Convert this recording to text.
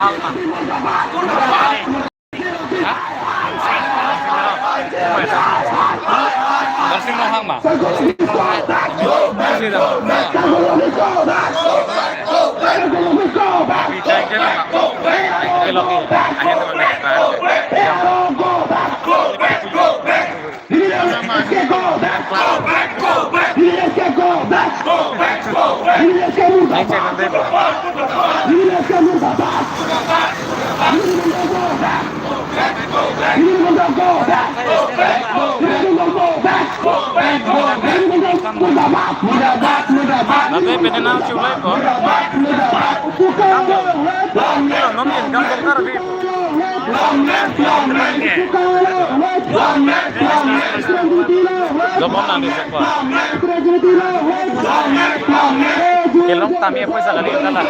Bersih mohang mah. Nanti pengenal culai kok. Nom yang gampang karbi. Gampang nanti sekwa. Kelong kami apa sekali kalah.